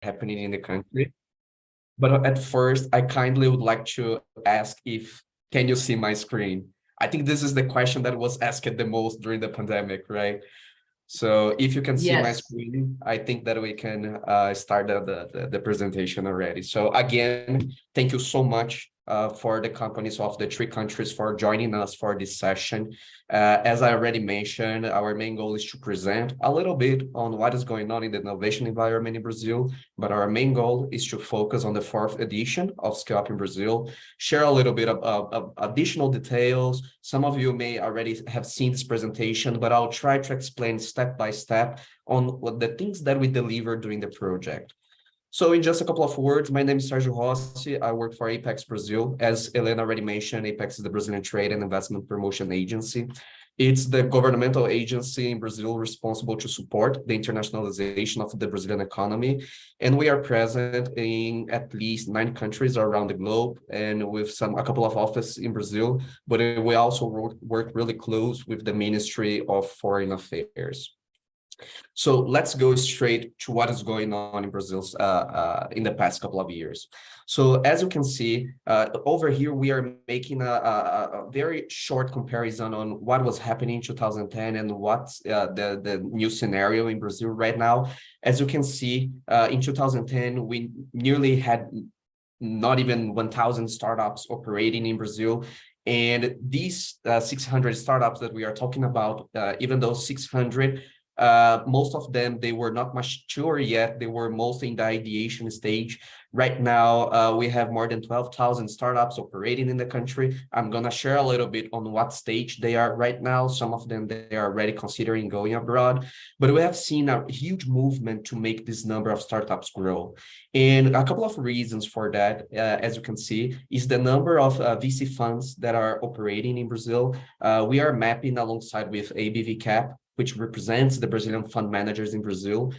happening in the country. But at first, I kindly would like to ask if, can you see my screen? I think this is the question that was asked the most during the pandemic, right? So if you can see my Yes. screen, I think that we can start the presentation already. So again, thank you so much for the companies of the three countries for joining us for this session. As I already mentioned, our main goal is to present a little bit on what is going on in the innovation environment in Brazil, but our main goal is to focus on the fourth edition of Scaleup in Brazil, share a little bit of additional details. Some of you may already have seen this presentation, but I'll try to explain step by step on what the things that we deliver during the project. So in just a couple of words, my name is Sergio Rossi. I work for Apex Brazil. As Helena already mentioned, Apex is the Brazilian Trade and Investment Promotion Agency. It's the governmental agency in Brazil responsible to support the internationalization of the Brazilian economy. And we are present in at least 9 countries around the globe and with a couple of offices in Brazil, but we also work really close with the Ministry of Foreign Affairs. So let's go straight to what is going on in Brazil in the past couple of years. So as you can see, over here, we are making a very short comparison on what was happening in 2010 and what's the new scenario in Brazil right now. As you can see, in 2010, we nearly had not even 1,000 startups operating in Brazil. And these 600 startups that we are talking about, even though 600, most of them, they were not mature yet. They were mostly in the ideation stage. Right now, we have more than 12,000 startups operating in the country. I'm going to share a little bit on what stage they are right now. Some of them, they are already considering going abroad. But we have seen a huge movement to make this number of startups grow. And a couple of reasons for that, as you can see, is the number of VC funds that are operating in Brazil. We are mapping alongside with ABV Cap, which represents the Brazilian fund managers in Brazil.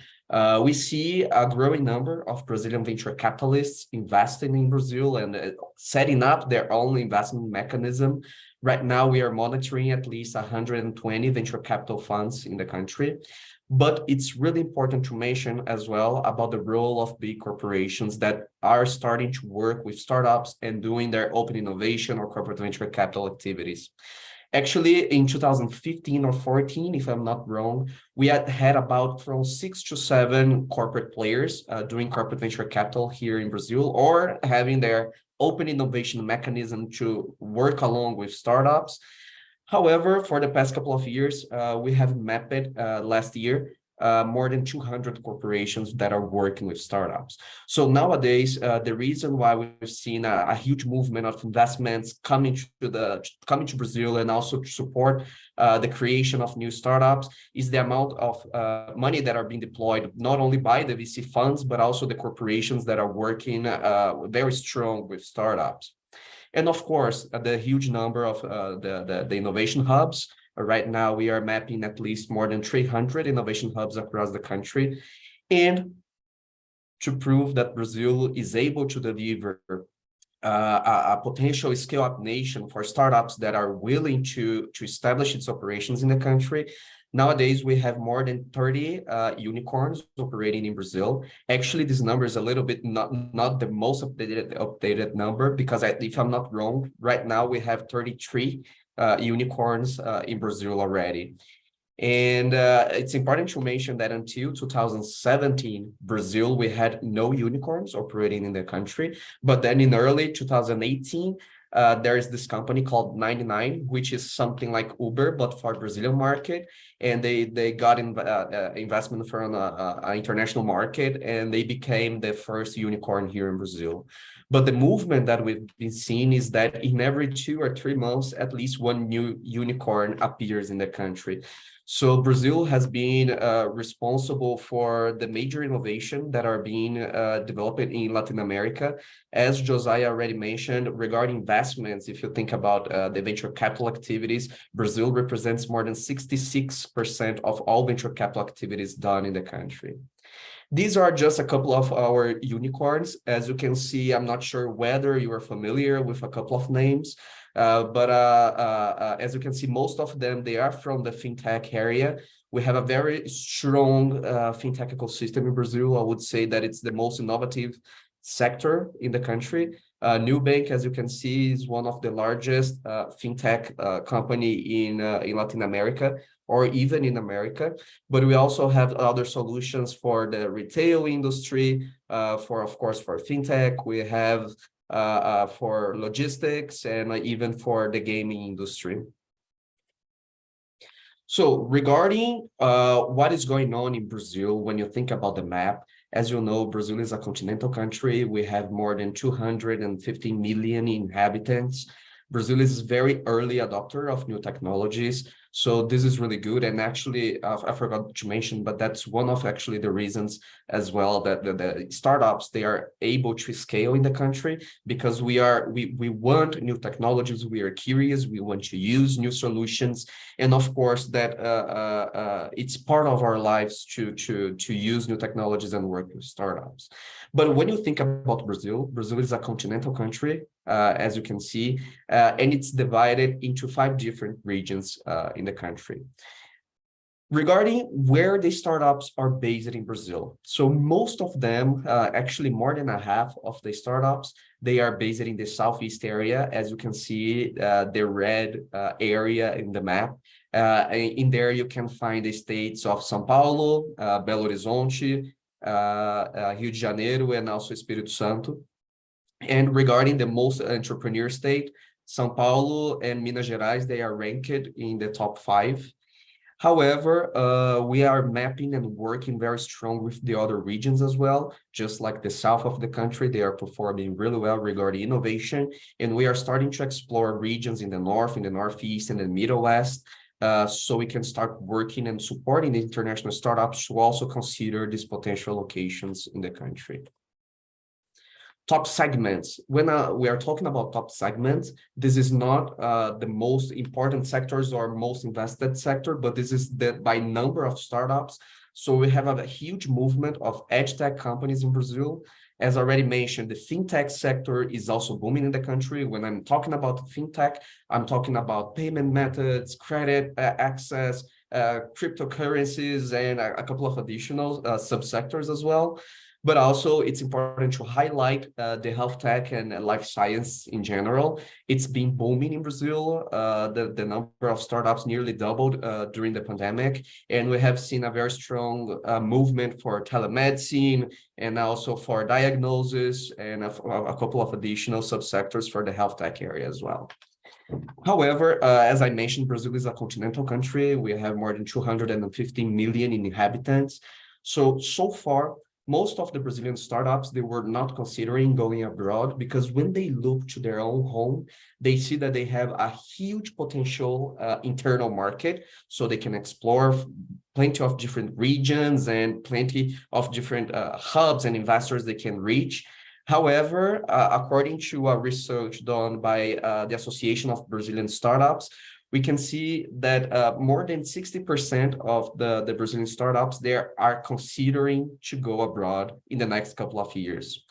We see a growing number of Brazilian venture capitalists investing in Brazil and setting up their own investment mechanism. Right now, we are monitoring at least 120 venture capital funds in the country. But it's really important to mention as well about the role of big corporations that are starting to work with startups and doing their open innovation or corporate venture capital activities. Actually, in 2015 or 14, if I'm not wrong, we had about from 6 to 7 corporate players doing corporate venture capital here in Brazil or having their open innovation mechanism to work along with startups. However, for the past couple of years, we have mapped last year more than 200 corporations that are working with startups. So nowadays, the reason why we've seen a huge movement of investments coming to Brazil and also to support the creation of new startups is the amount of money that are being deployed not only by the VC funds but also the corporations that are working very strong with startups. And of course, the huge number of the innovation hubs. Right now, we are mapping at least more than 300 innovation hubs across the country. And to prove that Brazil is able to deliver a potential scale-up nation for startups that are willing to establish its operations in the country, nowadays we have more than 30 unicorns operating in Brazil. Actually, this number is a little bit not the most updated number because if I'm not wrong, right now we have 33 unicorns in Brazil already. And it's important to mention that until 2017, Brazil, we had no unicorns operating in the country. But then in early 2018, there is this company called 99, which is something like Uber, but for Brazilian market. And they got investment from an international market, and they became the first unicorn here in Brazil. But the movement that we've been seeing is that in every 2 or 3 months, at least one new unicorn appears in the country. So Brazil has been responsible for the major innovation that are being developed in Latin America. As Josiah already mentioned, regarding investments, if you think about the venture capital activities, Brazil represents more than 66% of all venture capital activities done in the country. These are just a couple of our unicorns. As you can see, I'm not sure whether you are familiar with a couple of names, but as you can see, most of them, they are from the fintech area. We have a very strong fintech ecosystem in Brazil. I would say that it's the most innovative sector in the country. Nubank, as you can see, is one of the largest fintech company in Latin America or even in America. But we also have other solutions for the retail industry, of course, for fintech. We have for logistics and even for the gaming industry. So regarding what is going on in Brazil, when you think about the map, as you know, Brazil is a continental country. We have more than 250 million inhabitants. Brazil is very early adopter of new technologies. So this is really good. And actually, I forgot to mention, but that's one of actually the reasons as well that the startups, they are able to scale in the country because we want new technologies. We are curious. We want to use new solutions. And of course, that it's part of our lives to use new technologies and work with startups. But when you think about Brazil, Brazil is a continental country, as you can see, and it's divided into 5 different regions in the country. Regarding where the startups are based in Brazil, so most of them, actually more than a half of the startups, they are based in the southeast area. As you can see, the red area in the map. In there, you can find the states of São Paulo, Belo Horizonte, Rio de Janeiro, and also Espírito Santo. And regarding the most entrepreneur state, São Paulo and Minas Gerais, they are ranked in the top 5. However, we are mapping and working very strong with the other regions as well. Just like the south of the country, they are performing really well regarding innovation. And we are starting to explore regions in the north, in the northeast, and the Middle West. So we can start working and supporting the international startups to also consider these potential locations in the country. Top segments. When we are talking about top segments, this is not the most important sectors or most invested sector, but this is by number of startups. So we have a huge movement of edge tech companies in Brazil. As already mentioned, the fintech sector is also booming in the country. When I'm talking about fintech, I'm talking about payment methods, credit access, cryptocurrencies, and a couple of additional subsectors as well. But also, it's important to highlight the health tech and life science in general. It's been booming in Brazil. The number of startups nearly doubled during the pandemic. And we have seen a very strong movement for telemedicine and also for diagnosis and a couple of additional subsectors for the health tech area as well. However, as I mentioned, Brazil is a continental country. We have more than 215 million inhabitants. So far, most of the Brazilian startups, they were not considering going abroad because when they look to their own home, they see that they have a huge potential internal market, so they can explore plenty of different regions and plenty of different hubs and investors they can reach. However, according to a research done by the Association of Brazilian Startups, we can see that more than 60% of the Brazilian startups there are considering to go abroad in the next couple of years.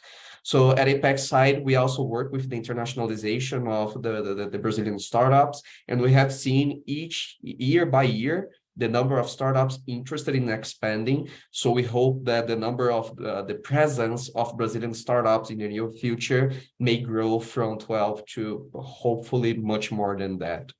So at Apex side, we also work with the internationalization of the Brazilian startups, and we have seen each year by year the number of startups interested in expanding. So we hope that the number of the presence of Brazilian startups in the near future may grow from 12 to hopefully much more than that.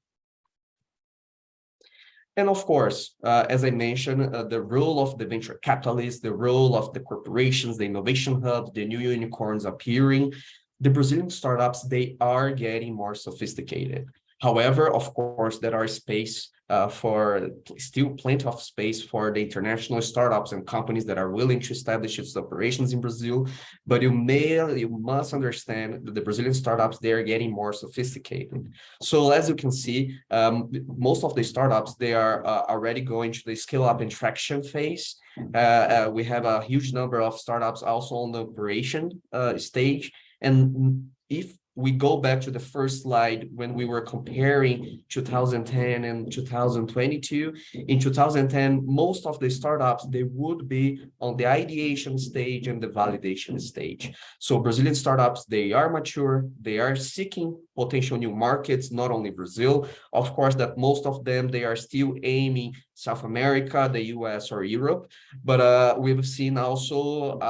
And of course, as I mentioned, the role of the venture capitalists, the role of the corporations, the innovation hubs, the new unicorns appearing, the Brazilian startups, they are getting more sophisticated. However, of course, there are space for still plenty of space for the international startups and companies that are willing to establish its operations in Brazil. But you must understand that the Brazilian startups, they are getting more sophisticated. So as you can see, most of the startups, they are already going to the scale up and traction phase. We have a huge number of startups also on the operation stage. And if we go back to the first slide when we were comparing 2010 and 2022. In 2010, most of the startups, they would be on the ideation stage and the validation stage. So Brazilian startups, they are mature, they are seeking potential new markets, not only Brazil. Of course, that most of them, they are still aiming South America, the US or Europe, but we've seen also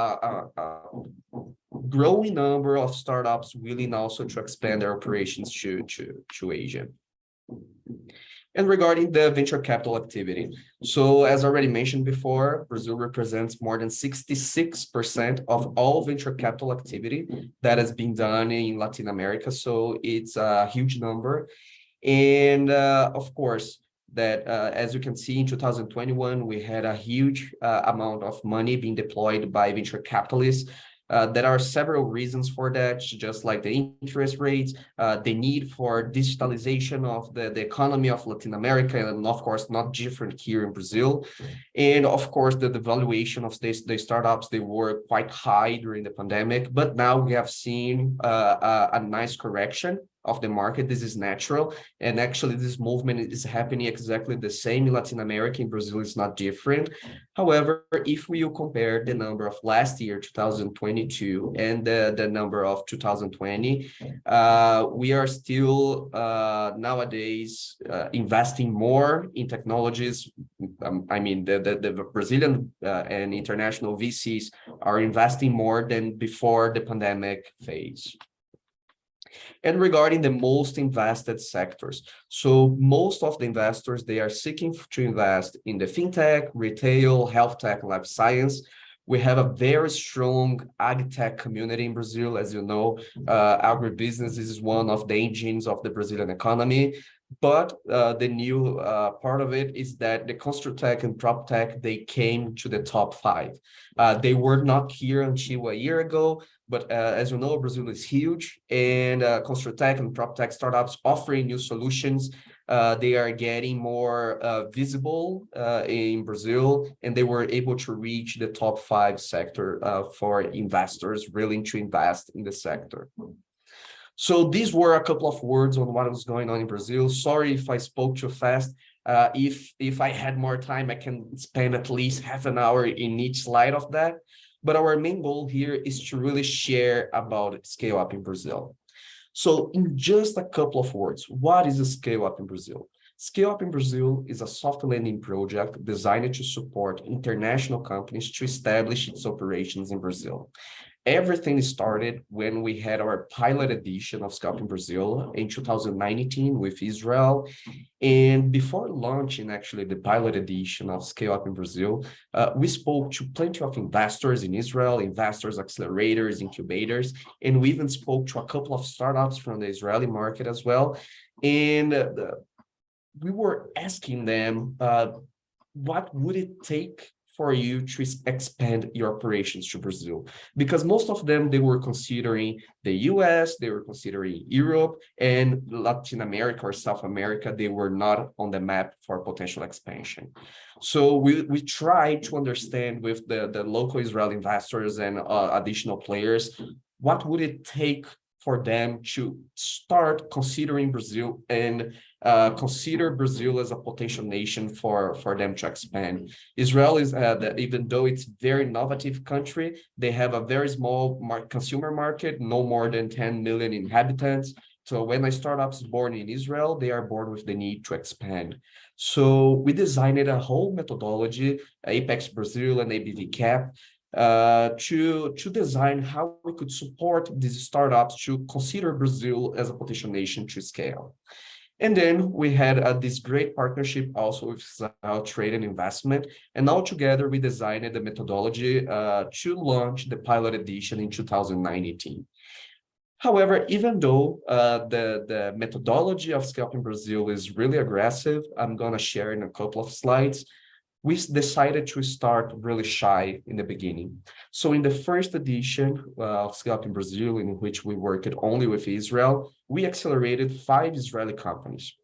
growing number of startups willing also to expand their operations to Asia. And regarding the venture capital activity, so as already mentioned before, Brazil represents more than 66% of all venture capital activity that has been done in Latin America. So it's a huge number. And of course, that as you can see in 2021, we had a huge amount of money being deployed by venture capitalists. There are several reasons for that, just like the interest rates, the need for digitalization of the economy of Latin America, and of course, not different here in Brazil. And of course, the valuation of the startups, they were quite high during the pandemic, but now we have seen a nice correction of the market. This is natural. And actually, this movement is happening exactly the same in Latin America. In Brazil, it's not different. However, if we compare the number of last year, 2022, and the number of 2020, we are still nowadays investing more in technologies. I mean, the Brazilian and international VCs are investing more than before the pandemic phase. And regarding the most invested sectors, so most of the investors, they are seeking to invest in the fintech, retail, health tech, life science. We have a very strong ag tech community in Brazil. As you know, agribusiness is one of the engines of the Brazilian economy. But the new part of it is that the Construtech and PropTech, they came to the top 5. They were not here until a year ago, but as you know, Brazil is huge, and Construtech and PropTech startups offering new solutions. They are getting more visible in Brazil, and they were able to reach the top 5 sector for investors willing to invest in the sector. So these were a couple of words on what was going on in Brazil. Sorry if I spoke too fast. If I had more time, I can spend at least half an hour in each slide of that. But our main goal here is to really share about Scaleup in Brazil. So in just a couple of words, what is a Scaleup in Brazil? Scaleup in Brazil is a soft landing project designed to support international companies to establish its operations in Brazil. Everything started when we had our pilot edition of Scaleup in Brazil in 2019 with Israel. And before launching actually the pilot edition of Scaleup in Brazil, we spoke to plenty of investors in Israel, investors, accelerators, incubators, and we even spoke to a couple of startups from the Israeli market as well. And we were asking them, what would it take for you to expand your operations to Brazil? Because most of them, they were considering the US, they were considering Europe, and Latin America or South America, they were not on the map for potential expansion. So we tried to understand with the local Israeli investors and additional players, what would it take for them to start considering Brazil and consider Brazil as a potential nation for them to expand. Israel is, even though it's a very innovative country, they have a very small consumer market, no more than 10 million inhabitants. So when a startup is born in Israel, they are born with the need to expand. So we designed a whole methodology, Apex Brazil and ABV Cap, to design how we could support these startups to consider Brazil as a potential nation to scale. And then we had this great partnership also with Trade and Investment. And all together, we designed the methodology to launch the pilot edition in 2019. However, even though the methodology of Scaleup in Brazil is really aggressive, I'm going to share in a couple of slides, we decided to start really shy in the beginning. So in the first edition of Scaleup in Brazil, in which we worked only with Israel, we accelerated 5 Israeli companies.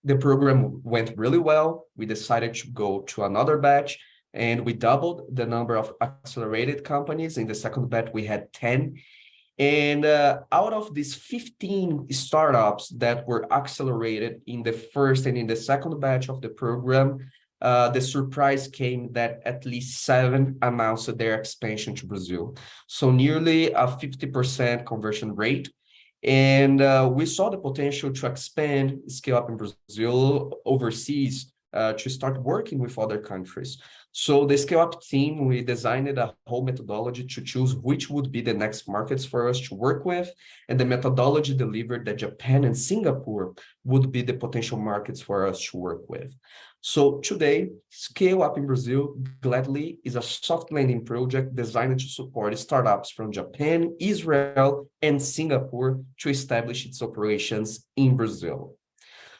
The program went really well. We decided to go to another batch, and we doubled the number of accelerated companies. In the second batch, we had 10. And out of these 15 startups that were accelerated in the first and in the second batch of the program, the surprise came that at least 7 announced their expansion to Brazil. So nearly a 50% conversion rate. And we saw the potential to expand Scaleup in Brazil overseas to start working with other countries. So the Scaleup team, we designed a whole methodology to choose which would be the next markets for us to work with. And the methodology delivered that Japan and Singapore would be the potential markets for us to work with. So today, Scaleup in Brazil, gladly, is a soft landing project designed to support startups from Japan, Israel, and Singapore to establish its operations in Brazil.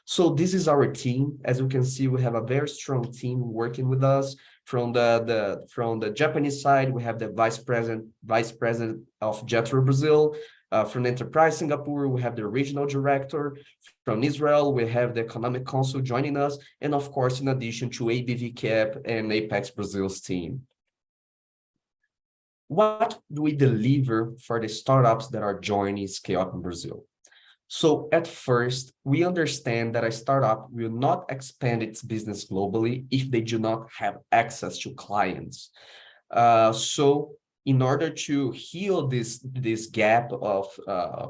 So this is our team. As you can see, we have a very strong team working with us. From the Japanese side, we have the vice president of Jetro Brazil. From Enterprise Singapore, we have the regional director. From Israel, we have the economic council joining us. And of course, in addition to ABV Cap and Apex Brazil's team. What do we deliver for the startups that are joining Scaleup in Brazil? So at first, we understand that a startup will not expand its business globally if they do not have access to clients. So in order to heal this gap of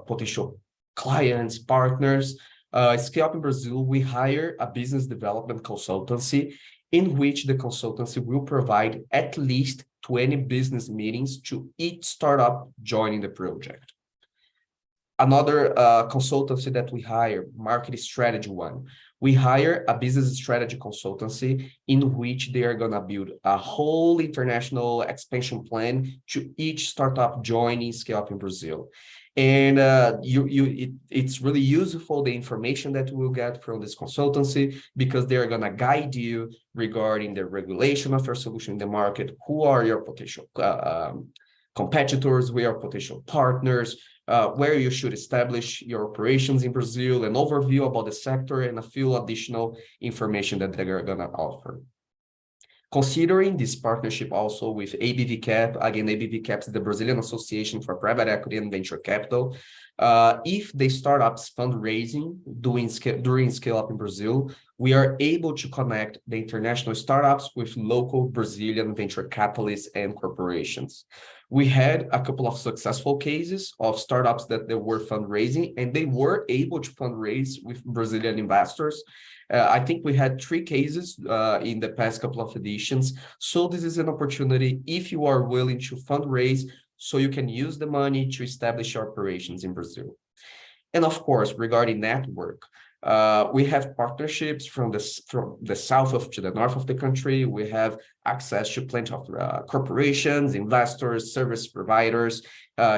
potential clients, partners, Scaleup in Brazil, we hire a business development consultancy in which the consultancy will provide at least 20 business meetings to each startup joining the project. Another consultancy that we hire, market strategy one. We hire a business strategy consultancy in which they are going to build a whole international expansion plan to each startup joining Scaleup in Brazil. And it's really useful, the information that we'll get from this consultancy, because they're going to guide you regarding the regulation of your solution in the market, who are your potential competitors, who are potential partners, where you should establish your operations in Brazil, an overview about the sector, and a few additional information that they're going to offer. Considering this partnership also with ABV Cap, again, ABV Cap is the Brazilian Association for Private Equity and Venture Capital. If the startups fundraising during Scaleup in Brazil, we are able to connect the international startups with local Brazilian venture capitalists and corporations. We had a couple of successful cases of startups that they were fundraising, and they were able to fundraise with Brazilian investors. I think we had 3 cases in the past couple of editions. So this is an opportunity if you are willing to fundraise, so you can use the money to establish your operations in Brazil. And of course, regarding network, we have partnerships from the south to the north of the country. We have access to plenty of corporations, investors, service providers,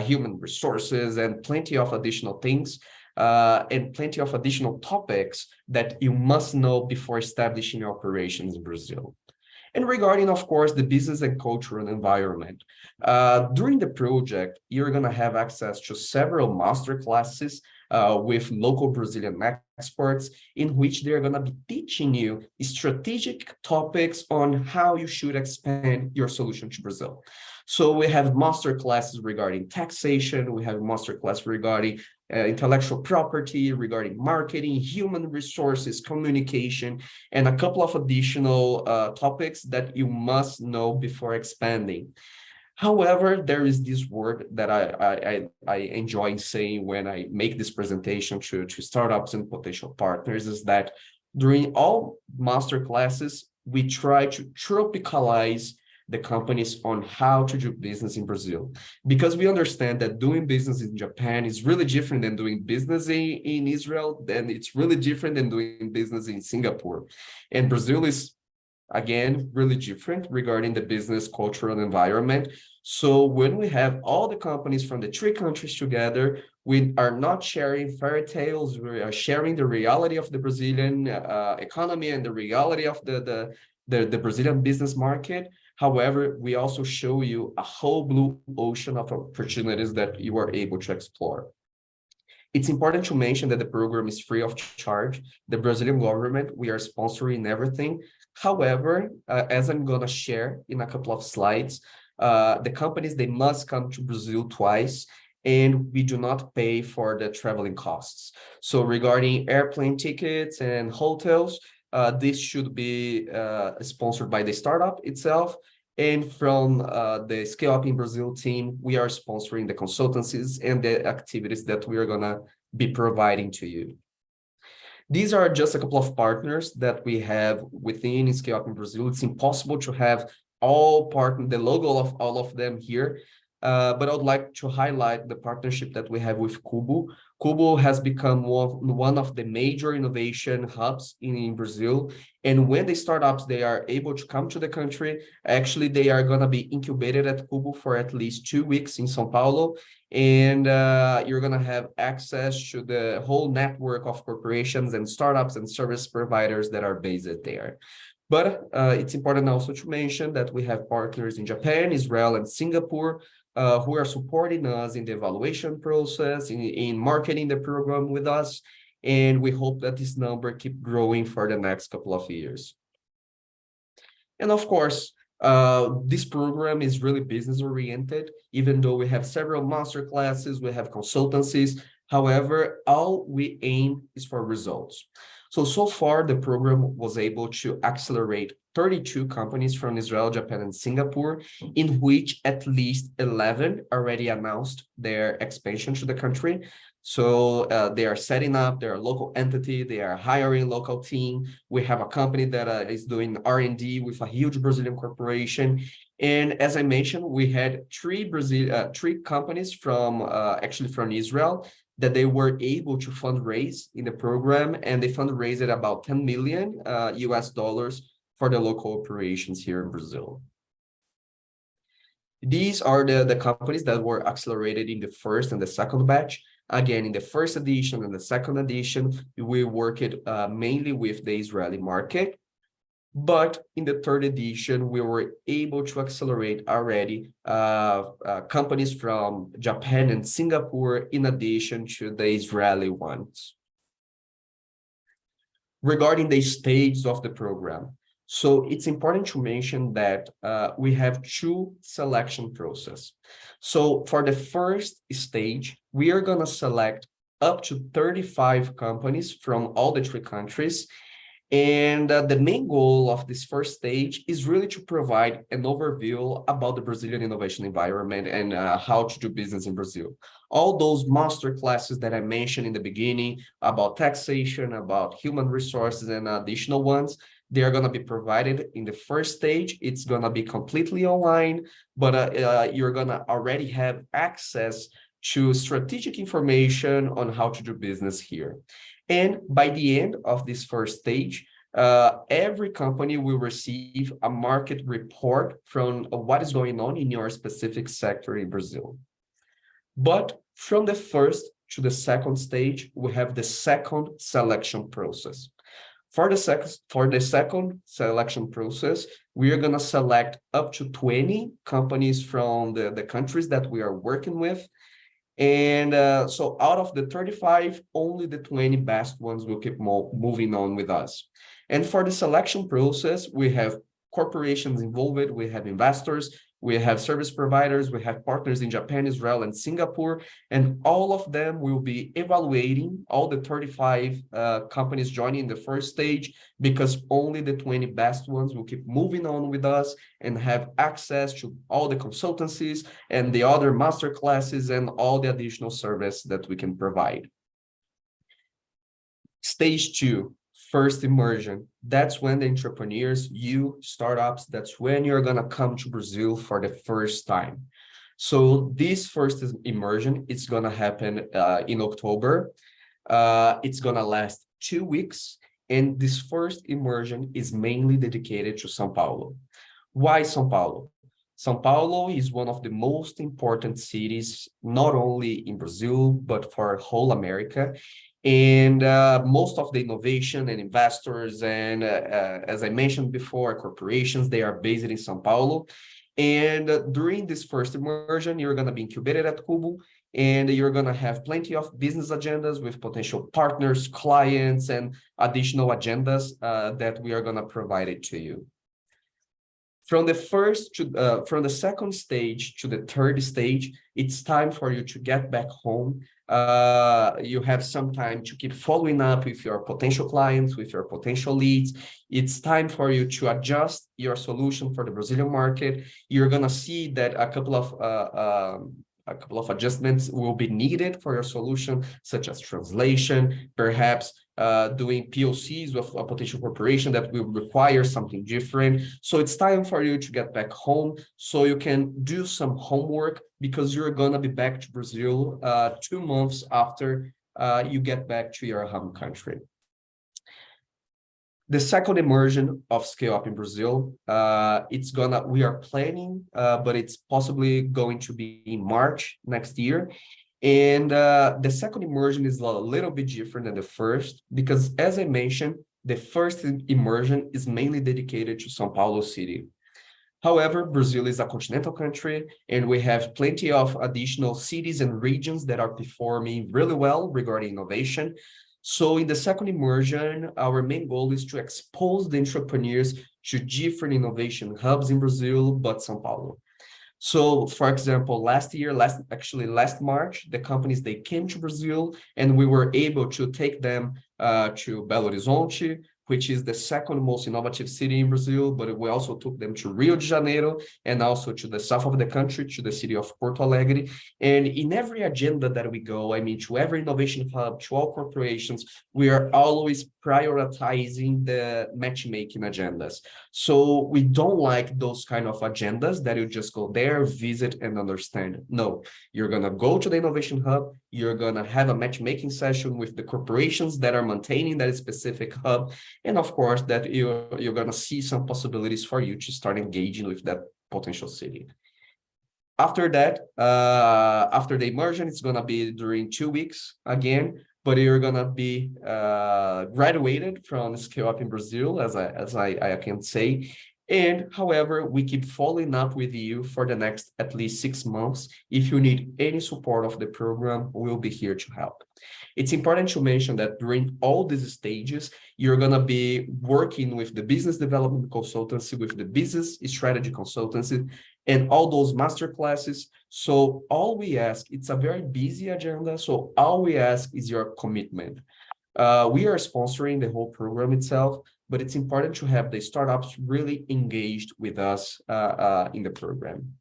human resources, and plenty of additional things. And plenty of additional topics that you must know before establishing your operations in Brazil. And regarding, of course, the business and cultural environment, during the project, you're going to have access to several master classes with local Brazilian experts, in which they're going to be teaching you strategic topics on how you should expand your solution to Brazil. So we have master classes regarding taxation, we have master class regarding intellectual property, regarding marketing, human resources, communication, and a couple of additional topics that you must know before expanding. However, there is this word that I enjoy saying when I make this presentation to startups and potential partners, is that during all master classes, we try to tropicalize the companies on how to do business in Brazil, because we understand that doing business in Japan is really different than doing business in Israel, then it's really different than doing business in Singapore. And Brazil is, again, really different regarding the business cultural environment. So when we have all the companies from the 3 countries together, we are not sharing fairy tales, we are sharing the reality of the Brazilian economy and the reality of the Brazilian business market. However, we also show you a whole blue ocean of opportunities that you are able to explore. It's important to mention that the program is free of charge. The Brazilian government, we are sponsoring everything. However, as I'm going to share in a couple of slides, the companies, they must come to Brazil twice. and we do not pay for the traveling costs. So regarding airplane tickets and hotels, this should be sponsored by the startup itself. And from the Scale Up in Brazil team, we are sponsoring the consultancies and the activities that we are going to be providing to you. These are just a couple of partners that we have within Scale Up in Brazil. It's impossible to have all partner, the logo of all of them here. But I would like to highlight the partnership that we have with Cubo. Cubo has become one of the major innovation hubs in Brazil. And when the startups, they are able to come to the country, actually, they are going to be incubated at Cubo for at least 2 weeks in São Paulo. And you're going to have access to the whole network of corporations and startups and service providers that are based there. But it's important also to mention that we have partners in Japan, Israel, and Singapore who are supporting us in the evaluation process, in marketing the program with us. And we hope that this number keep growing for the next couple of years. And of course, this program is really business oriented, even though we have several master classes, we have consultancies. However, all we aim is for results. So far, the program was able to accelerate 32 companies from Israel, Japan, and Singapore, in which at least 11 already announced their expansion to the country. So they are setting up their local entity, they are hiring local team. We have a company that is doing R&D with a huge Brazilian corporation. And as I mentioned, we had three companies from actually from Israel that they were able to fundraise in the program, and they fundraised about 10 million US dollars for the local operations here in Brazil. These are the companies that were accelerated in the first and the second batch. Again, in the first edition and the second edition, we worked mainly with the Israeli market. But in the third edition, we were able to accelerate already companies from Japan and Singapore, in addition to the Israeli ones. Regarding the stages of the program, so it's important to mention that we have two selection process. So for the first stage, we are going to select up to 35 companies from all the three countries. And the main goal of this first stage is really to provide an overview about the Brazilian innovation environment and how to do business in Brazil. All those master classes that I mentioned in the beginning about taxation, about human resources, and additional ones, they are going to be provided in the first stage. It's going to be completely online, but you're going to already have access to strategic information on how to do business here. And by the end of this first stage, every company will receive a market report from what is going on in your specific sector in Brazil. But from the first to the second stage, we have the second selection process. For the second selection process, we are going to select up to 20 companies from the countries that we are working with. And so out of the 35, only the 20 best ones will keep moving on with us. And for the selection process, we have corporations involved, we have investors, we have service providers, we have partners in Japan, Israel, and Singapore, and all of them will be evaluating all the 35 companies joining the first stage, because only the 20 best ones will keep moving on with us and have access to all the consultancies and the other master classes and all the additional service that we can provide. Stage 2. First immersion. That's when the entrepreneurs, you startups, that's when you're going to come to Brazil for the first time. So this first immersion, it's going to happen in October. It's going to last 2 weeks. And this first immersion is mainly dedicated to São Paulo. Why São Paulo? São Paulo is one of the most important cities, not only in Brazil, but for whole America. And most of the innovation and investors and, as I mentioned before, corporations, they are based in São Paulo. And during this first immersion, you're going to be incubated at Cubo, and you're going to have plenty of business agendas with potential partners, clients, and additional agendas that we are going to provide it to you. From the second stage to the third stage, it's time for you to get back home. You have some time to keep following up with your potential clients, with your potential leads. It's time for you to adjust your solution for the Brazilian market. You're gonna see that a couple of adjustments will be needed for your solution, such as translation, perhaps doing POCs with a potential corporation that will require something different. So it's time for you to get back home so you can do some homework, because you're gonna be back to Brazil 2 months after you get back to your home country. The second immersion of Scaleup in Brazil, we are planning, but it's possibly going to be in March next year. And the second immersion is a little bit different than the first, because as I mentioned, the first immersion is mainly dedicated to São Paulo city. However, Brazil is a continental country, and we have plenty of additional cities and regions that are performing really well regarding innovation. So in the second immersion, our main goal is to expose the entrepreneurs to different innovation hubs in Brazil, but São Paulo. So, for example, last March, the companies, they came to Brazil, and we were able to take them to Belo Horizonte, which is the second most innovative city in Brazil, but we also took them to Rio de Janeiro and also to the south of the country, to the city of Porto Alegre. And in every agenda that we go, I mean, to every innovation hub, to all corporations, we are always prioritizing the matchmaking agendas. So we don't like those kind of agendas that you just go there, visit, and understand. No, you're going to go to the innovation hub, you're going to have a matchmaking session with the corporations that are maintaining that specific hub. And of course, that you're going to see some possibilities for you to start engaging with that potential city. After that, after the immersion, it's going to be during 2 weeks again, but you're going to be graduated from Scaleup in Brazil, as I can say. And however, we keep following up with you for the next at least 6 months. If you need any support of the program, we'll be here to help. It's important to mention that during all these stages, you're going to be working with the business development consultancy, with the business strategy consultancy, and all those master classes. So all we ask, it's a very busy agenda. So all we ask is your commitment. We are sponsoring the whole program itself, but it's important to have the startups really engaged with us in the program.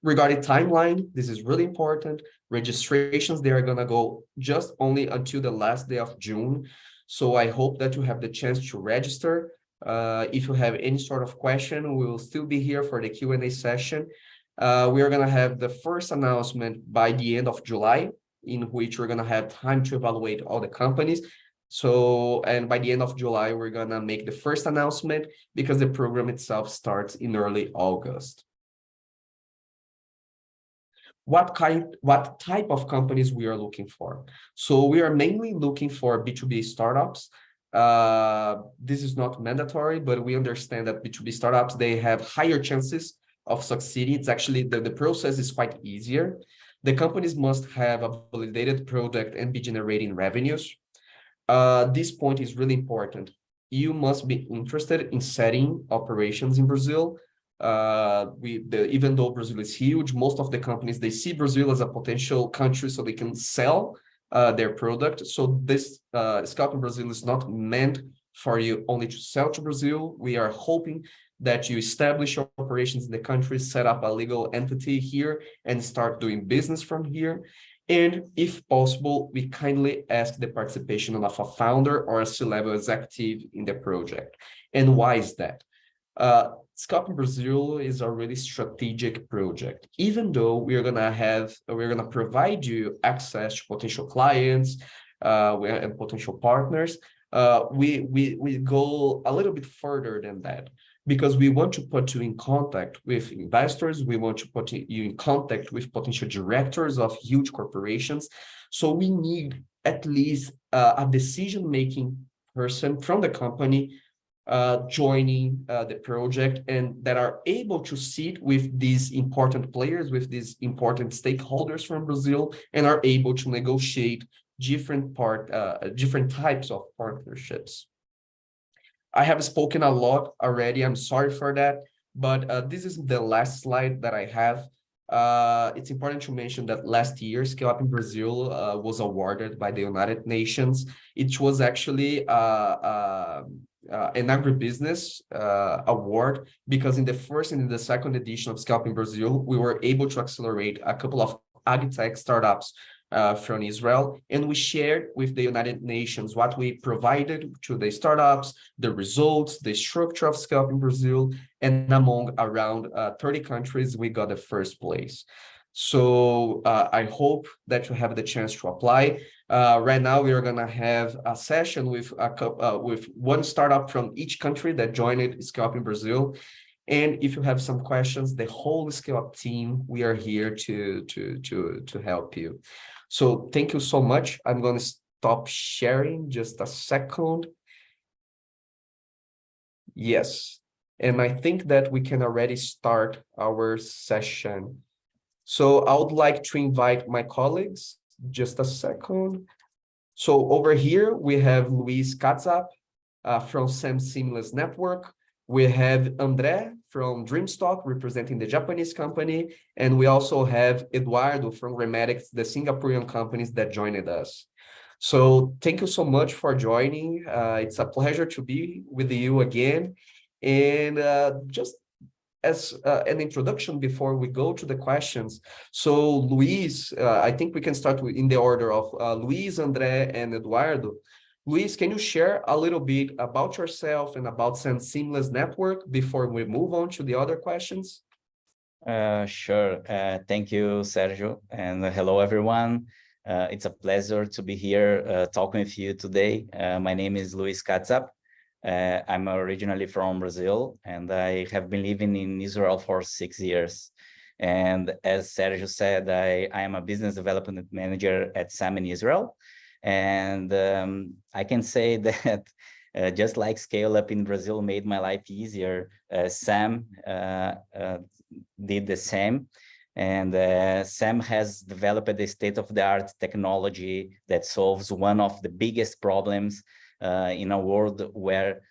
Regarding timeline, this is really important. Registrations, they are going to go just only until the last day of June. So I hope that you have the chance to register. If you have any sort of question, we will still be here for the Q&A session. We are going to have the first announcement by the end of July, in which we're going to have time to evaluate all the companies. So, and by the end of July, we're going to make the first announcement, because the program itself starts in early August. What type of companies we are looking for? So we are mainly looking for B2B startups. This is not mandatory, but we understand that B2B startups, they have higher chances of succeeding. It's actually, the process is quite easier. The companies must have a validated product and be generating revenues. This point is really important. You must be interested in setting operations in Brazil. Even though Brazil is huge, most of the companies, they see Brazil as a potential country so they can sell their product. So this Scaleup in Brazil is not meant for you only to sell to Brazil. We are hoping that you establish your operations in the country, set up a legal entity here, and start doing business from here. And if possible, we kindly ask the participation of a founder or a C-level executive in the project. And why is that? Scaleup in Brazil is a really strategic project. Even though we're gonna provide you access to potential clients and potential partners, we go a little bit further than that, because we want to put you in contact with investors. We want to put you in contact with potential directors of huge corporations. So we need at least a decision-making person from the company joining the project, and that are able to sit with these important players, with these important stakeholders from Brazil, and are able to negotiate different types of partnerships. I have spoken a lot already. I'm sorry for that, but this is the last slide that I have. It's important to mention that last year, Scaleup in Brazil was awarded by the United Nations. It was actually an agribusiness award because in the first and in the second edition of Scaleup in Brazil, we were able to accelerate a couple of agri-tech startups from Israel, and we shared with the United Nations what we provided to the startups, the results, the structure of Scaleup in Brazil, and among around 30 countries, we got the first place. So I hope that you have the chance to apply. Right now, we are gonna have a session with one startup from each country that joined Scaleup in Brazil. And if you have some questions, the whole Scaleup team, we are here to help you. So thank you so much. I'm going to stop sharing just a second. Yes. And I think that we can already start our session. So I would like to invite my colleagues. Just a second. So over here, we have Luis Katzap from Sam Seamless Network. We have André from Dreamstock, representing the Japanese company. And we also have Eduardo from Remedics, the Singaporean companies that joined us. So thank you so much for joining. It's a pleasure to be with you again. And just as an introduction before we go to the questions. So Luis, I think we can start in the order of Luis, André, and Eduardo. Luis, can you share a little bit about yourself and about Send Seamless Network before we move on to the other questions? Sure. Thank you, Sergio, and hello, everyone. It's a pleasure to be here talking with you today. My name is Luis Katzap. I'm originally from Brazil, and I have been living in Israel for 6 years. And as Sergio said, I am a business development manager at SAM in Israel. And I can say that just like Scaleup in Brazil made my life easier, SAM did the same. And SAM has developed a state-of-the-art technology that solves one of the biggest problems in a world where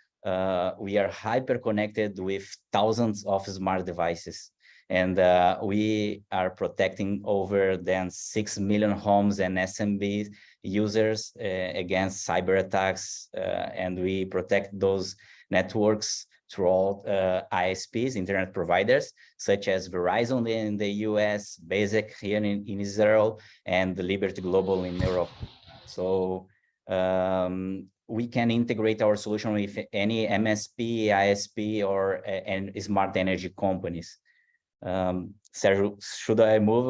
we are hyper-connected with thousands of smart devices. And we are protecting over than 6 million homes and SMB users against cyber attacks. And we protect those networks through all ISPs, internet providers, such as Verizon in the US, Basic here in Israel, and the Liberty Global in Europe. So we can integrate our solution with any MSP, ISP, or and smart energy companies. Sergio, should I move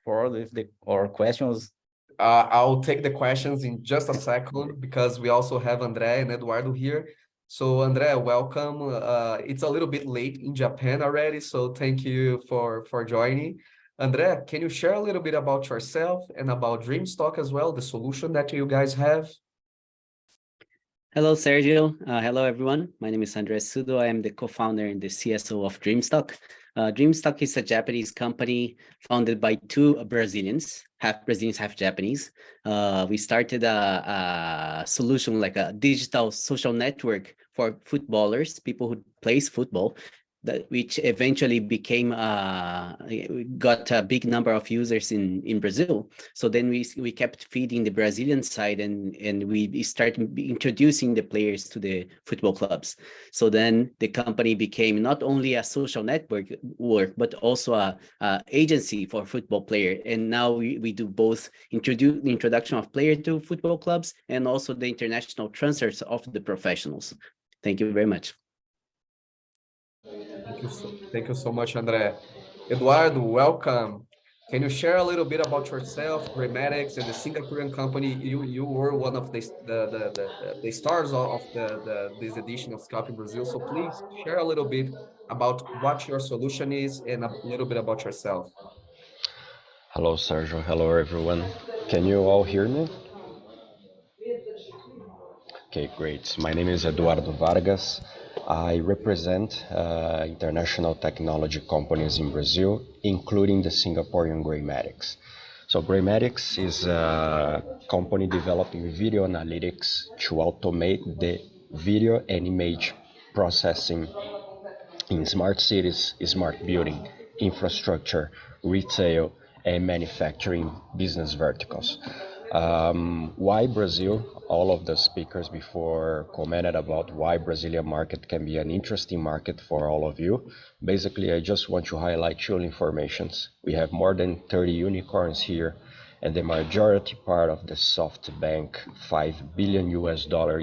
forward with our questions? I'll take the questions in just a second because we also have André and Eduardo here. So André, welcome. It's a little bit late in Japan already, so thank you for joining. André, can you share a little bit about yourself and about Dreamstock as well, the solution that you guys have? Hello, Sergio. Hello, everyone. My name is Andres Sudo. I am the co-founder and the CSO of Dreamstock. Dreamstock is a Japanese company founded by two Brazilians, half Brazilians, half Japanese. We started a solution like a digital social network for footballers, people who plays football, which eventually became got a big number of users in Brazil. So then we kept feeding the Brazilian side and we started introducing the players to the football clubs. So then the company became not only a social network but also a agency for football player. And now we do both the introduction of player to football clubs and also the international transfers of the professionals. Thank you very much. Thank you so much, André. Eduardo, welcome. Can you share a little bit about yourself, Remedics, and the Singaporean company? You were one of the stars of this edition of Scalp in Brazil. So please share a little bit about what your solution is and a little bit about yourself. Hello, Sergio. Hello, everyone. Can you all hear me? Okay, great. My name is Eduardo Vargas. I represent international technology companies in Brazil, including the Singaporean Greymatics. So Greymatics is a company developing video analytics to automate the video and image processing in smart cities, smart building, infrastructure, retail, and manufacturing business verticals. Why Brazil? All of the speakers before commented about why Brazilian market can be an interesting market for all of you. Basically, I just want to highlight two informations. We have more than 30 unicorns here, and the majority part of the SoftBank $5 billion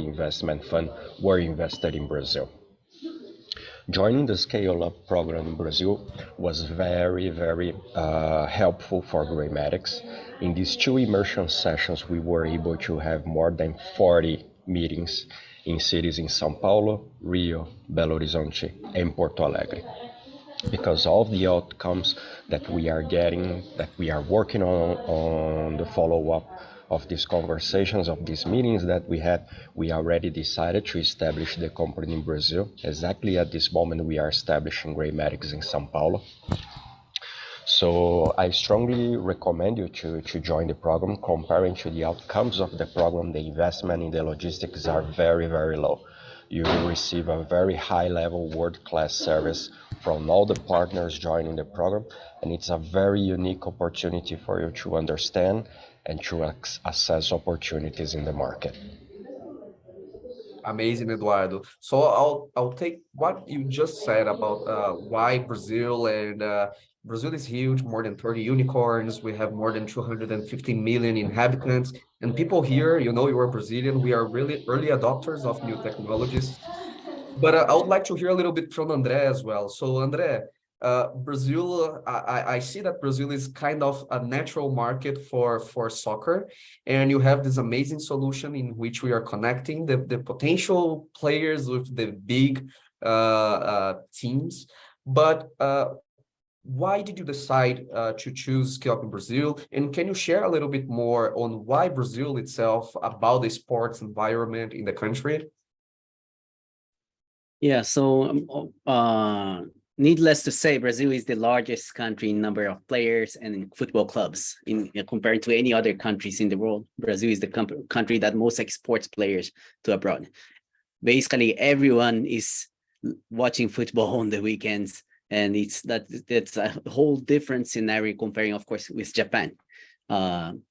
investment fund were invested in Brazil. Joining the Scaleup program in Brazil was very helpful for Graymatics. In these two immersion sessions, we were able to have more than 40 meetings in cities in São Paulo, Rio, Belo Horizonte, and Porto Alegre. Because all of the outcomes that we are getting, that we are working on the follow-up of these conversations, of these meetings that we had, we already decided to establish the company in Brazil. Exactly at this moment, we are establishing Graymatics in São Paulo. So I strongly recommend you to join the program. Comparing to the outcomes of the program, the investment in the logistics are very low. You will receive a very high-level, world-class service from all the partners joining the program, and it's a very unique opportunity for you to understand and to assess opportunities in the market. Amazing, Eduardo. So I'll take what you just said about why Brazil, and Brazil is huge, more than 30 unicorns. We have more than 250 million inhabitants, and people here, you know, you are Brazilian. We are really early adopters of new technologies. But I would like to hear a little bit from André as well. So André, Brazil, I see that Brazil is kind of a natural market for soccer, and you have this amazing solution in which we are connecting the potential players with the big teams. But why did you decide to choose Scaleup in Brazil? And can you share a little bit more on why Brazil itself, about the sports environment in the country? Yeah, so needless to say, Brazil is the largest country in number of players and in football clubs. Compared to any other countries in the world, Brazil is the country that most exports players to abroad. Basically, everyone is watching football on the weekends, and that's a whole different scenario comparing, of course, with Japan. When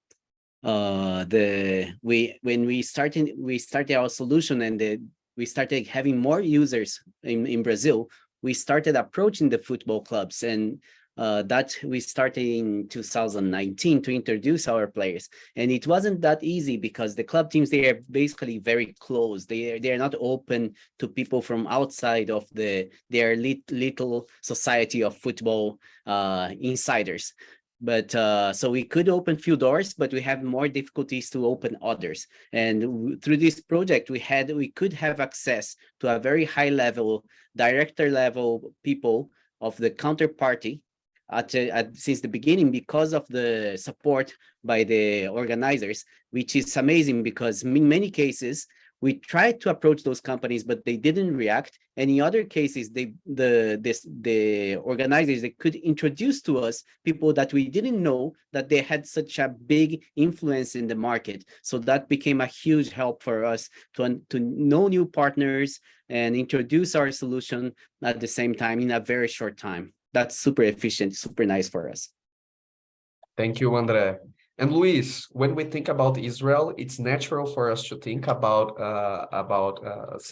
we started our solution, and we started having more users in Brazil, we started approaching the football clubs, and that we started in 2019 to introduce our players. And it wasn't that easy because the club teams, they are basically very closed. They are not open to people from outside of their little society of football insiders. But so we could open few doors, but we have more difficulties to open others. And through this project, we could have access to a very high level, director level people of the counterparty since the beginning, because of the support by the organizers, which is amazing, because in many cases we tried to approach those companies, but they didn't react. And in other cases, the organizers, they could introduce to us people that we didn't know that they had such a big influence in the market. So that became a huge help for us to know new partners and introduce our solution at the same time in a very short time. That's super efficient, super nice for us. Thank you, André. And Luis, when we think about Israel, it's natural for us to think about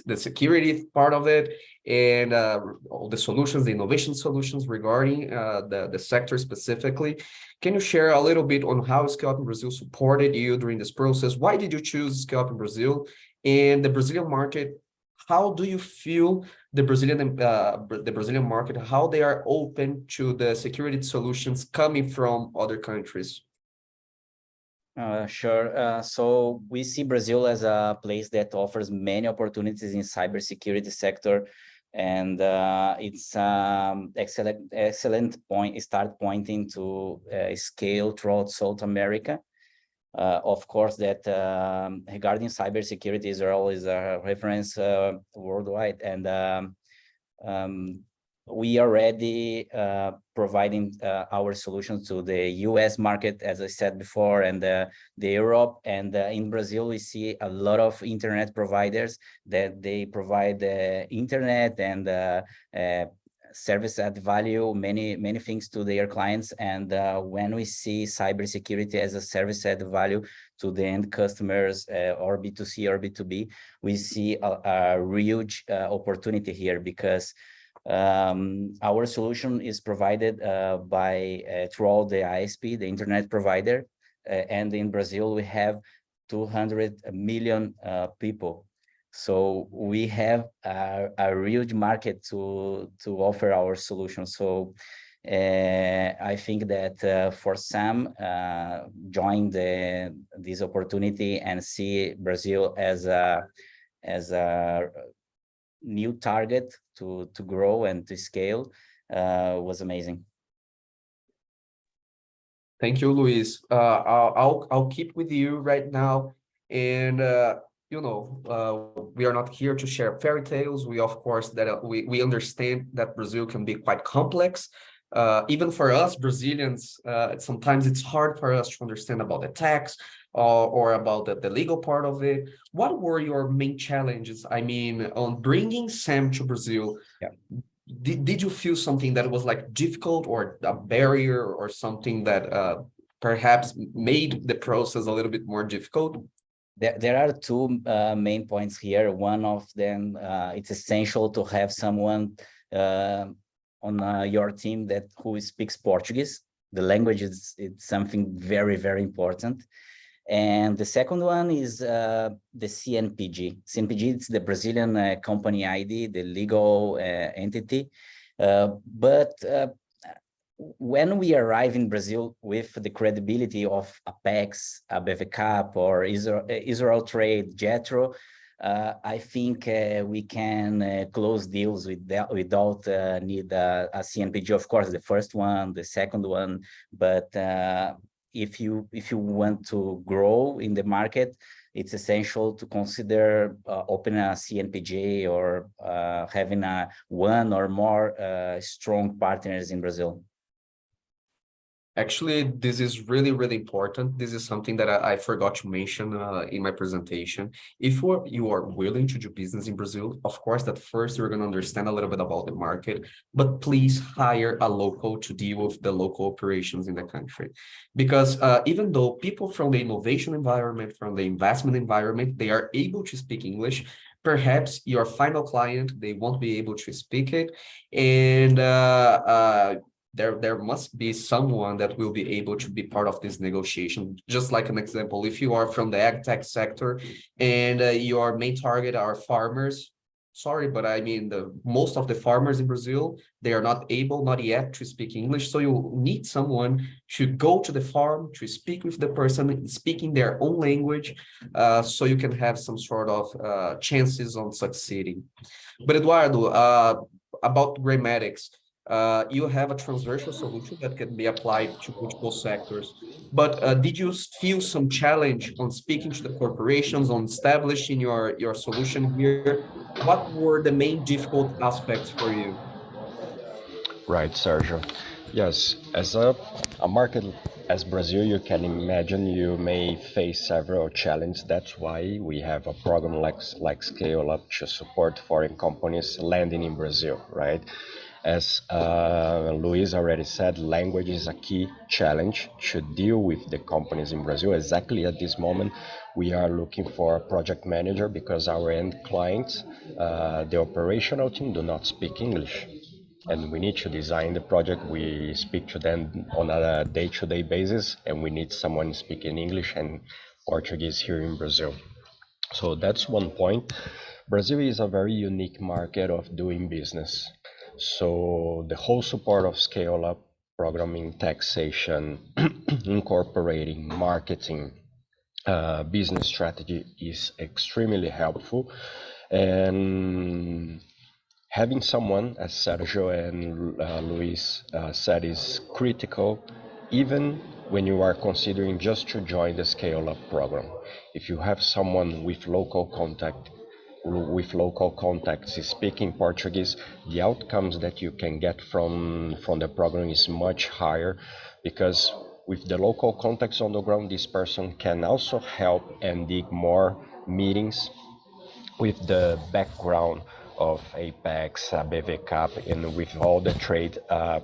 the security part of it, and all the solutions, the innovation solutions regarding the sector specifically. Can you share a little bit on how Scaleup in Brazil supported you during this process? Why did you choose Scaleup in Brazil? And the Brazilian market, how do you feel the Brazilian market, how they are open to the security solutions coming from other countries? Sure. So we see Brazil as a place that offers many opportunities in cybersecurity sector, and it's excellent start pointing to scale throughout South America. Of course, that regarding cybersecurity, Israel is a reference worldwide, and we are already providing our solutions to the US market, as I said before, and the Europe. And in Brazil, we see a lot of internet providers that they provide the internet and service add value, many things to their clients. And when we see cybersecurity as a service add value to the end customers, or B2C or B2B, we see a huge opportunity here, because our solution is provided throughout the ISP, the internet provider, and in Brazil we have 200 million people. So we have a huge market to offer our solution. So I think that for some, join this opportunity and see Brazil as a new target to grow and to scale was amazing. Thank you, Luis. I'll keep with you right now, and we are not here to share fairy tales. We of course we understand that Brazil can be quite complex. Even for us Brazilians, sometimes it's hard for us to understand about the tax or about the legal part of it. What were your main challenges? I mean, on bringing Sam to Brazil? Yeah. Did you feel something that was like difficult, or a barrier, or something that perhaps made the process a little bit more difficult? There are two main points here. One of them, it's essential to have someone on your team who speaks Portuguese. The language is something very, very important. And the second one is the CNPG. CNPG, it's the Brazilian company ID, the legal entity. But when we arrive in Brazil with the credibility of Apex, ABVCAP, or Israel Trade, Jetro, I think we can close deals without need a CNPG. Of course, the first one, the second one, but if you want to grow in the market, it's essential to consider opening a CNPJ or having one or more strong partners in Brazil. Actually, this is really, really important. This is something that I forgot to mention in my presentation. If you are willing to do business in Brazil, of course, that first you're going to understand a little bit about the market, but please hire a local to deal with the local operations in the country. Because even though people from the innovation environment, from the investment environment, they are able to speak English, perhaps your final client, they won't be able to speak it. And there must be someone that will be able to be part of this negotiation. Just like an example, if you are from the ag tech sector and your main target are farmers, sorry, but I mean, most of the farmers in Brazil, they are not yet to speak English. So you need someone to go to the farm, to speak with the person speaking their own language, so you can have some sort of chances on succeeding. But Eduardo, about grammatics, you have a transversal solution that can be applied to multiple sectors. But did you feel some challenge on speaking to the corporations, on establishing your solution here? What were the main difficult aspects for you? Right, Sergio. Yes, as a market as Brazil, you can imagine you may face several challenges. That's why we have a program like Scaleup to support foreign companies landing in Brazil, right? As Luis already said, language is a key challenge to deal with the companies in Brazil. Exactly at this moment, we are looking for a project manager because our end clients, the operational team, do not speak English. And we need to design the project. We speak to them on a day-to-day basis, and we need someone speaking English and Portuguese here in Brazil. So that's one point. Brazil is a very unique market of doing business. So the whole support of Scaleup, programming, taxation, incorporating, marketing, business strategy is extremely helpful. And having someone, as Sergio and Luis said, is critical, even when you are considering just to join the Scaleup program. If you have someone with local contacts speaking Portuguese, the outcomes that you can get from the program is much higher, because with the local contacts on the ground, this person can also help and dig more meetings with the background of Apex, BVCAP, and with all the trade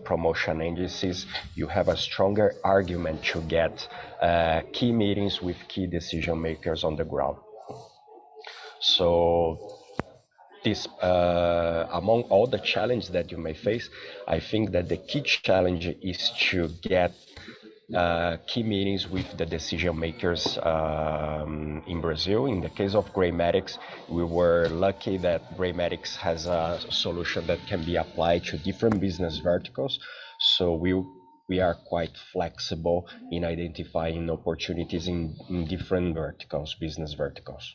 promotion agencies, you have a stronger argument to get key meetings with key decision makers on the ground. So this, among all the challenges that you may face, I think that the key challenge is to get key meetings with the decision makers in Brazil. In the case of Graymatics, we were lucky that Graymatics has a solution that can be applied to different business verticals. So we are quite flexible in identifying opportunities in different verticals, business verticals.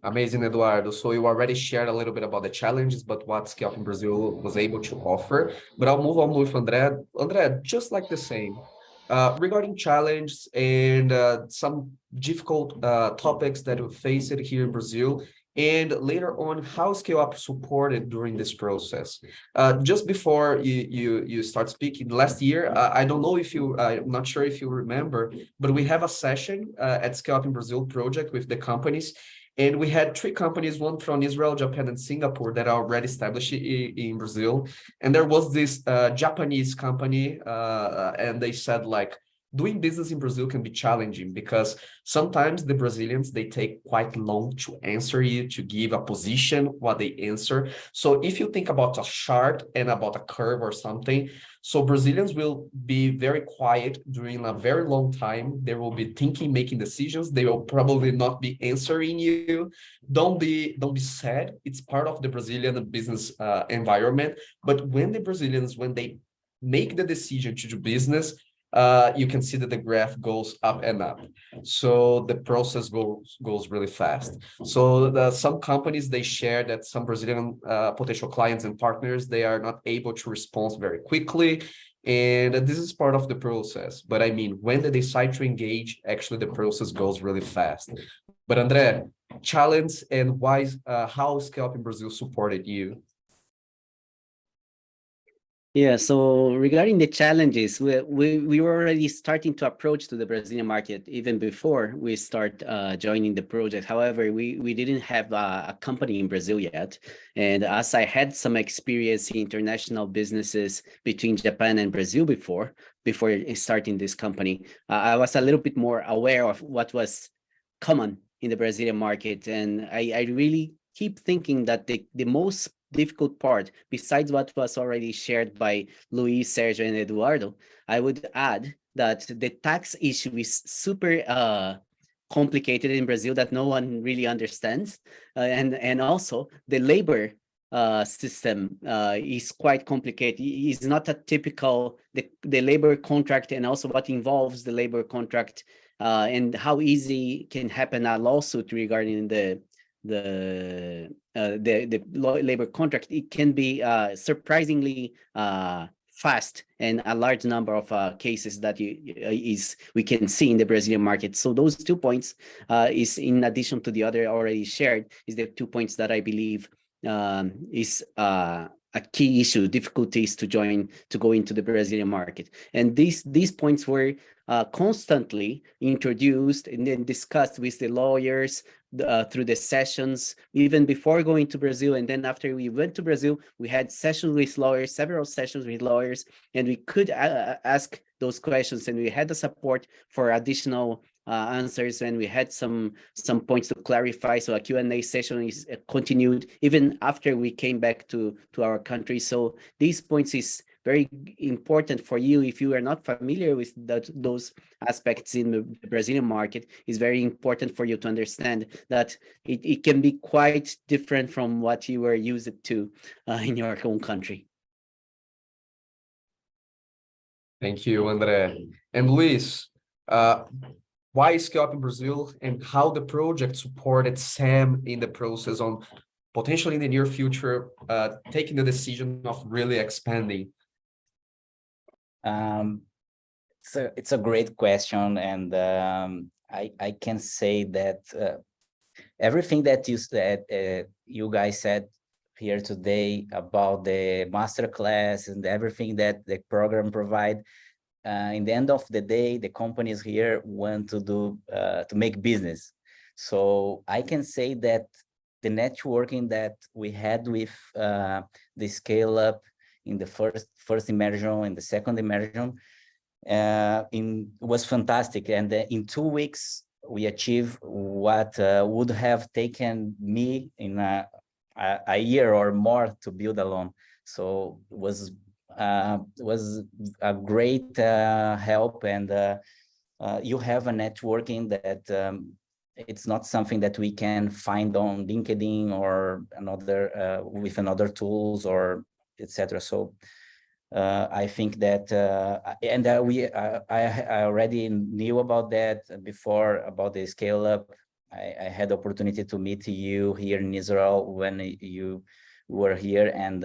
Amazing, Eduardo. So you already shared a little bit about the challenges, but what Scaleup in Brazil was able to offer. But I'll move on with André. André, just like the same. Regarding challenges and some difficult topics that we faced here in Brazil, and later on, how Scaleup supported during this process. Just before you start speaking, last year, I don't know if you, I'm not sure if you remember, but we have a session at Scaleup in Brazil project with the companies. And we had 3 companies, one from Israel, Japan, and Singapore that are already established in Brazil. And there was this Japanese company, and they said like, doing business in Brazil can be challenging because sometimes the Brazilians, they take quite long to answer you, to give a position, what they answer. So if you think about a chart and about a curve or something, so Brazilians will be very quiet during a very long time. They will be thinking, making decisions. They will probably not be answering you. Don't be sad. It's part of the Brazilian business environment. But when the Brazilians, when they make the decision to do business, you can see that the graph goes up and up. So the process goes really fast. So some companies, they share that some Brazilian potential clients and partners, they are not able to respond very quickly. And this is part of the process. But I mean, when they decide to engage, actually the process goes really fast. But André, challenge and why, how Scaleup in Brazil supported you? Yeah, so regarding the challenges, we were already starting to approach to the Brazilian market even before we start joining the project. However, we didn't have a company in Brazil yet. And as I had some experience in international businesses between Japan and Brazil before starting this company, I was a little bit more aware of what was common in the Brazilian market. And I really keep thinking that the most difficult part, besides what was already shared by Luis, Sergio, and Eduardo, I would add that the tax issue is super complicated in Brazil that no one really understands. And also the labor system is quite complicated. It's not a typical, the labor contract and also what involves the labor contract and how easy can happen a lawsuit regarding the labor contract. It can be surprisingly fast and a large number of cases that we can see in the Brazilian market. So those 2 points is in addition to the other already shared, is the 2 points that I believe is a key issue, difficulties to go into the Brazilian market. And these points were constantly introduced and then discussed with the lawyers through the sessions, even before going to Brazil. And then after we went to Brazil, we had sessions with lawyers, several sessions with lawyers, and we could ask those questions, and we had the support for additional answers, and we had some points to clarify. So a Q&A session is continued even after we came back to our country. So these points is very important for you if you are not familiar with those aspects in the Brazilian market. Is very important for you to understand that it can be quite different from what you were used to in your own country. Thank you, André. And Luis, why Scaleup in Brazil and how the project supported Sam in the process on potentially in the near future, taking the decision of really expanding? It's a great question, and I can say that everything that you guys said here today about the masterclass and everything that the program provide, in the end of the day, the companies here want to do to make business. So I can say that the networking that we had with the Scaleup in the first immersion and the second immersion was fantastic. And in 2 weeks, we achieved what would have taken me in a year or more to build alone. So it was a great help, and you have a networking that it's not something that we can find on LinkedIn or another with another tools or etc. So I think that and I already knew about that before, about the Scaleup. I had the opportunity to meet you here in Israel when you were here, and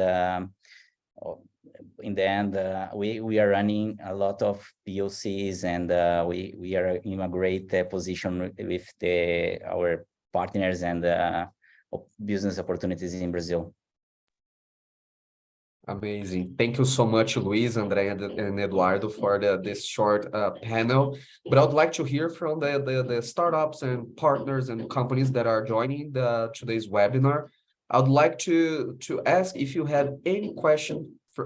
in the end, we are running a lot of POCs, and we are in a great position with our partners and business opportunities in Brazil. Amazing. Thank you so much, Luis, André, and Eduardo, for this short panel. But I would like to hear from the startups and partners and companies that are joining today's webinar. I would like to ask if you have any questions for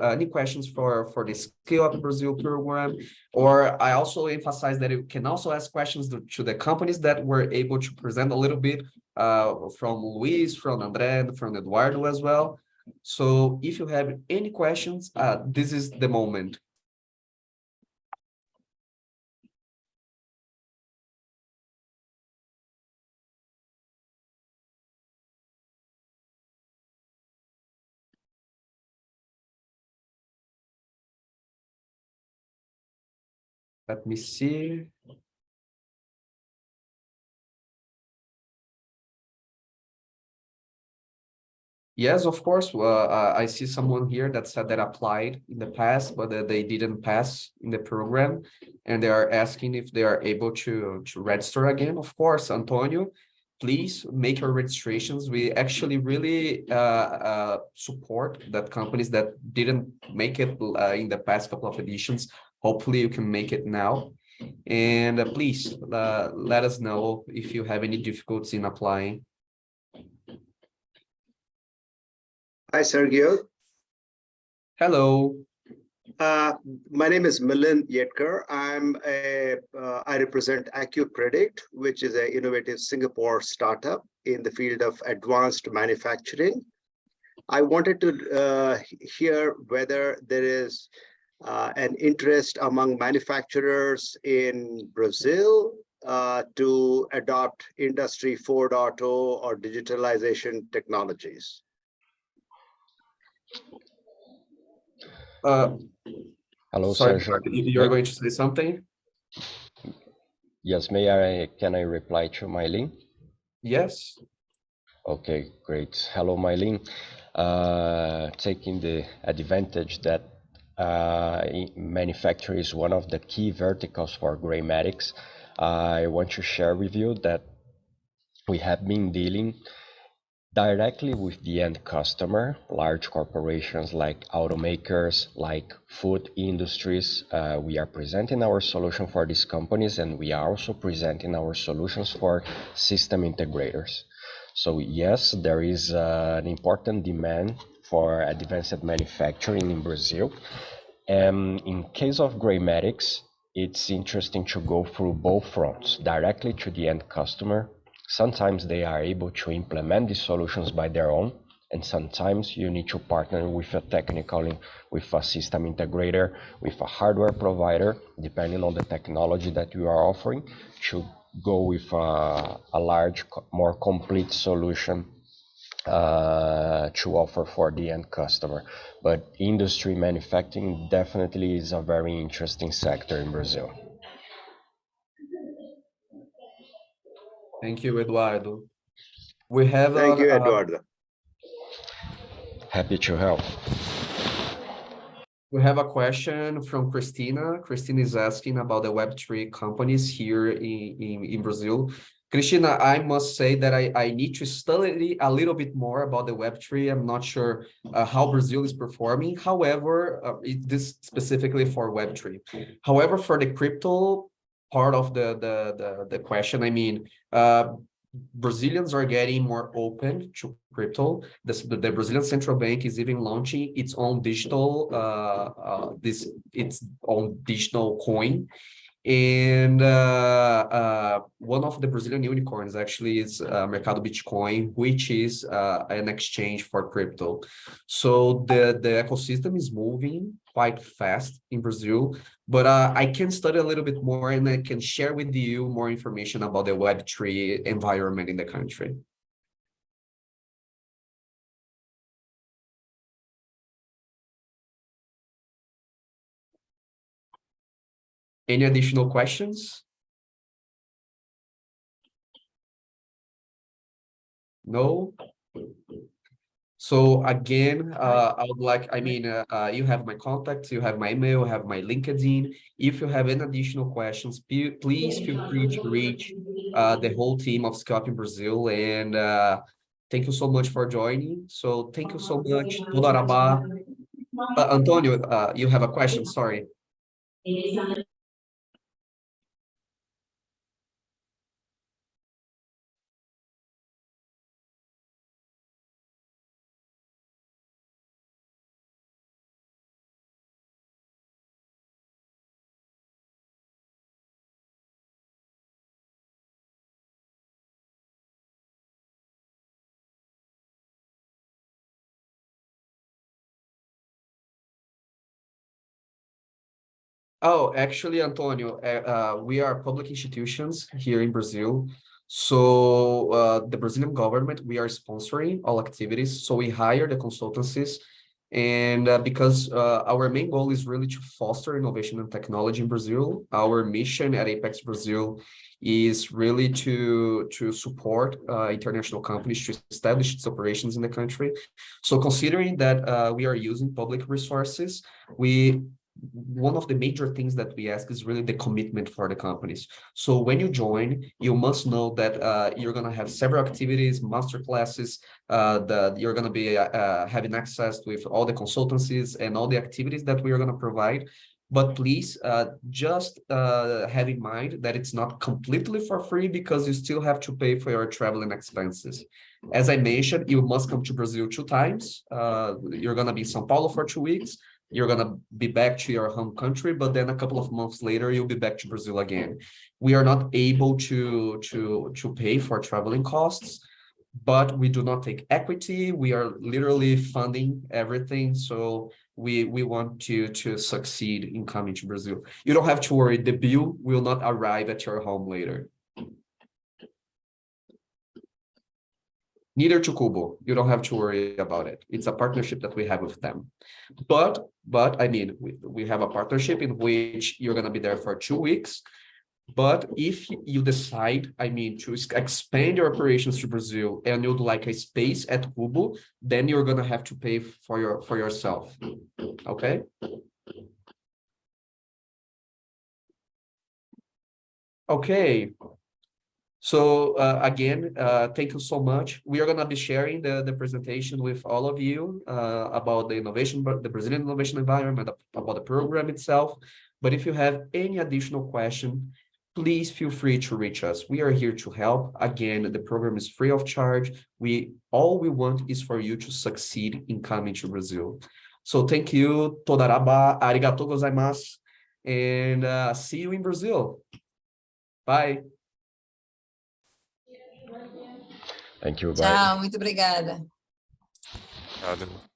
the Scaleup Brazil program, or I also emphasize that you can also ask questions to the companies that were able to present a little bit from Luis, from André, and from Eduardo as well. So if you have any questions, this is the moment. Let me see. Yes, of course. I see someone here that said that applied in the past, but they didn't pass in the program, and they are asking if they are able to register again. Of course, Antonio, please make your registrations. We actually really support that companies that didn't make it in the past couple of editions. Hopefully, you can make it now. And please let us know if you have any difficulties in applying. Hi, Sergio. Hello. My name is Milind Yetkar. I represent AcuPredict, which is an innovative Singapore startup in the field of advanced manufacturing. I wanted to hear whether there is an interest among manufacturers in Brazil to adopt Industry 4.0 or digitalization technologies. Hello, Sorry, Sergio. you're going to say something? Yes, can I reply to Mylene? Yes. Okay, great. Hello, Mylene. Taking the advantage that manufacturing is one of the key verticals for Graymatics, I want to share with you that we have been dealing directly with the end customer, large corporations like automakers, like food industries. We are presenting our solution for these companies, and we are also presenting our solutions for system integrators. So yes, there is an important demand for advanced manufacturing in Brazil. And in case of Graymatics, it's interesting to go through both fronts, directly to the end customer. Sometimes they are able to implement these solutions by their own, and sometimes you need to partner with with a system integrator, with a hardware provider, depending on the technology that you are offering, to go with a large, more complete solution to offer for the end customer. But industry manufacturing definitely is a very interesting sector in Brazil. Thank you, Eduardo. We have Thank you, Eduardo. Happy to help. We have a question from Christina. Christina is asking about the Web3 companies here in Brazil. Christina, I must say that I need to study a little bit more about the Web3. I'm not sure how Brazil is performing. However, this specifically for Web3. However, for the crypto part of the question, I mean, Brazilians are getting more open to crypto. The Brazilian central bank is even launching its own digital its own digital coin. And one of the Brazilian unicorns actually is Mercado Bitcoin, which is an exchange for crypto. So the ecosystem is moving quite fast in Brazil, but I can study a little bit more and I can share with you more information about the Web3 environment in the country. Any additional questions? No? So again, I would like, you have my contacts, you have my email, you have my LinkedIn. If you have any additional questions, please feel free to reach the whole team of Scaleup in Brazil. And thank you so much for joining. So thank you so much. Toda Arabá. Antonio, you have a question, sorry. Oh, actually, Antonio, we are public institutions here in Brazil. So the Brazilian government, we are sponsoring all activities. So we hire the consultancies. And because our main goal is really to foster innovation and technology in Brazil, our mission at Apex Brazil is really to support international companies to establish its operations in the country. So considering that we are using public resources, one of the major things that we ask is really the commitment for the companies. So when you join, you must know that you're going to have several activities, master classes, that you're going to be having access with all the consultancies and all the activities that we are going to provide. But please just have in mind that it's not completely for free because you still have to pay for your traveling expenses. As I mentioned, you must come to Brazil 2 times. You're going to be in São Paulo for 2 weeks. You're going to be back to your home country, but then a couple of months later, you'll be back to Brazil again. We are not able to pay for traveling costs, but we do not take equity. We are literally funding everything. So we want to succeed in coming to Brazil. You don't have to worry. The bill will not arrive at your home later. Neither to Kubo. You don't have to worry about it. It's a partnership that we have with them. But I mean, we have a partnership in which you're going to be there for 2 weeks. But if you decide, I mean, to expand your operations to Brazil and you'd like a space at Kubo, then you're going to have to pay for yourself. Okay? Okay. So again, thank you so much. We are going to be sharing the presentation with all of you about the innovation, the Brazilian innovation environment, about the program itself. But if you have any additional question, please feel free to reach us. We are here to help. Again, the program is free of charge. All we want is for you to succeed in coming to Brazil. So thank you. Todaraba, arigatou gozaimasu, and see you in Brazil. Bye. Thank you. Bye. Tchau, muito obrigada. Valeu.